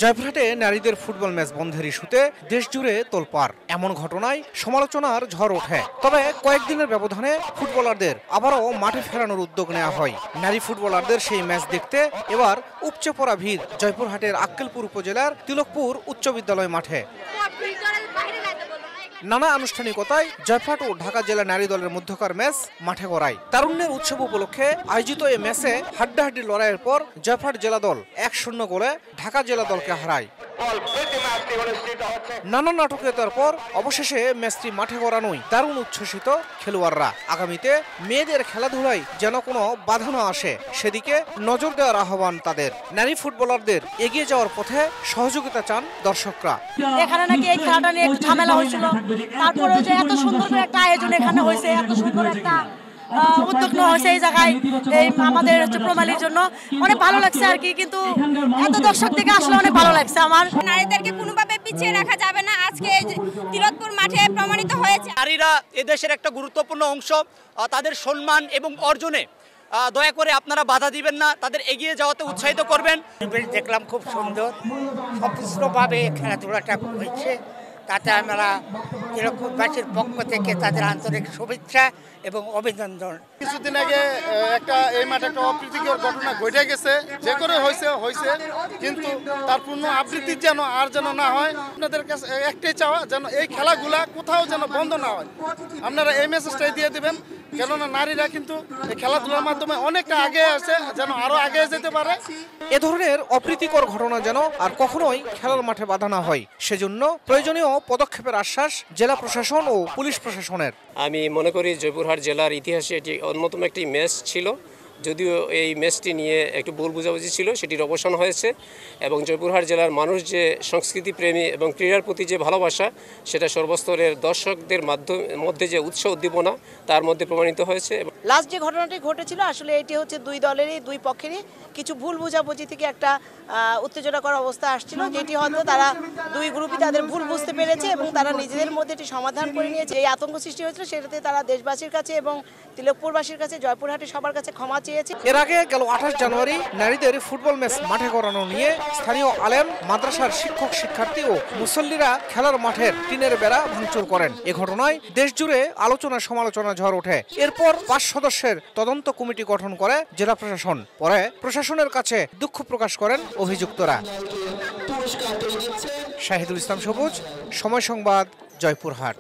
জয়পুরহাটে নারীদের football match বন্ধের ইস্যুতে দেশজুড়ে তোলপাড়। এমন ঘটনায় সমালোচনার ঝড় ওঠে। তবে কয়েকদিনের ব্যবধানে ফুটবলারদের আবারও মাঠে ফেরানোর উদ্যোগ নেওয়া হয়। নারী ফুটবলারদের সেই ম্যাচ দেখতে এবার উপচে পড়া ভিড় জয়পুরহাটের আক্কেলপুর উপজেলার তিলকপুর উচ্চ বিদ্যালয় মাঠে। নানা আনুষ্ঠানিকতায় জয়পুরহাট ও ঢাকা জেলা নারী দলের মধ্যকার ম্যাচ মাঠে গড়ায়। তারুণ্যের উৎসব উপলক্ষে আয়োজিত এই ম্যাচে হাড্ডাহাড্ডি লড়াইয়ের পর জয়পুরহাট জেলা দল 1-0 গোলে ঢাকা জেলা দলকে হারায়। নানা নাটকীয়তার পর অবশেষে ম্যাচটি মাঠে গড়ানোই দারুণ উচ্ছ্বসিত খেলোয়াড়রা। আগামীতে মেয়েদের খেলাধুলায় যেন কোনো বাধা না আসে সেদিকে নজর দেওয়ার আহ্বান তাদের। নারী ফুটবলারদের এগিয়ে যাওয়ার পথে সহযোগিতা চান দর্শকরা। এখানে নাকি এই খেলাটা নিয়ে একটু ঝামেলা হয়েছিল, তারপরে যে এত সুন্দর করে একটা আয়োজন এখানে হয়েছে, এত সুন্দর একটা উদ্যোগ নেওয়া হয়েছে এই জায়গায় এই আমাদের প্রণালীর জন্য অনেক ভালো লাগছে আর কি। কিন্তু এত দর্শক থেকে আসলে অনেক ভালো লাগছে আমার। নারীদেরকে কোনোভাবে পিছিয়ে রাখা যাবে না, আজকে তিলকপুর মাঠে প্রমাণিত হয়েছে। নারীরা এদেশের একটা গুরুত্বপূর্ণ অংশ, তাদের সম্মান এবং অর্জনে দয়া করে আপনারা বাধা দিবেন না, তাদের এগিয়ে যাওয়াতে উৎসাহিত করবেন। দেখলাম খুব সুন্দর সপুষ্টভাবে খেলাধুলাটা হয়েছে, তাতে আমরা তিলকপুরবাসীর পক্ষ থেকে তাদের আন্তরিক শুভেচ্ছা এবং অভিনন্দন। কিছুদিন আগে এই মাঠে একটা অপ্রীতিকর ঘটনা ঘটে গেছে, যে করে হয়েছে কিন্তু তার পূর্ণ আবৃত্তি যেন না হয়। আপনাদের কাছে একটাই চাওয়া, যেন এই খেলাগুলা কোথাও যেন বন্ধ না হয়। আপনারা এই মেসেজটাই দিয়ে দেবেন, কেননা নারীরা কিন্তু এই খেলাধুলার মাধ্যমে অনেকটা আগে আছে, যেন আরো আগে যেতে পারে। এ ধরনের অপ্রীতিকর ঘটনা যেন আর কখনোই খেলার মাঠে বাধা না হয়, সেজন্য প্রয়োজনীয় পদক্ষেপের আশ্বাস জেলা প্রশাসন ও পুলিশ প্রশাসনের। আমি মনে করি জয়পুরহাট জেলার ইতিহাসে এটি অন্যতম একটি ম্যাচ ছিল। যদিও এই ম্যাচটি নিয়ে একটু ভুল বোঝাবুঝি ছিল, সেটির অবসান হয়েছে এবং জয়পুরহাট জেলার মানুষ যে সংস্কৃতি প্রেমী এবং ক্রীড়ার প্রতি যে ভালোবাসা, সেটা সর্বস্তরের দর্শকদের মধ্যে যে উৎসাহ উদ্দীপনা তার মধ্যে প্রমাণিত হয়েছে। লাস্ট যে ঘটনাটি ঘটেছিল আসলে এটি হচ্ছে দুই দলেরই দুই পক্ষেরই কিছু ভুল বোঝাবুঝি থেকে একটা উত্তেজনাকর অবস্থা আসছিল, যেটি হয়তো তারা দুই গ্রুপই তাদের ভুল বুঝতে পেরেছে এবং তারা নিজেদের মধ্যে এটি সমাধান করে নিয়েছে। এই আতঙ্ক সৃষ্টি হয়েছিল, সেটাতে তারা দেশবাসীর কাছে এবং তিলকপুরবাসীর কাছে, জয়পুরহাটের সবার কাছে ক্ষমা চেয়েছে। এর আগে গেল 28 জানুয়ারি নারীদের ফুটবল ম্যাচ মাঠে গড়ানো নিয়ে স্থানীয় আলেম, মাদ্রাসার শিক্ষক শিক্ষার্থী ও মুসল্লিরা খেলার মাঠের টিনের বেড়া ভাঙচুর করেন। এ ঘটনায় দেশজুড়ে আলোচনা সমালোচনা ঝড় ওঠে। এরপর 5 সদস্যের তদন্ত কমিটি গঠন করে জেলা প্রশাসন। পরে প্রশাসনের কাছে দুঃখ প্রকাশ করেন অভিযুক্তরা। শাহিদুল ইসলাম সবুজ, সময় সংবাদ, জয়পুরহাট।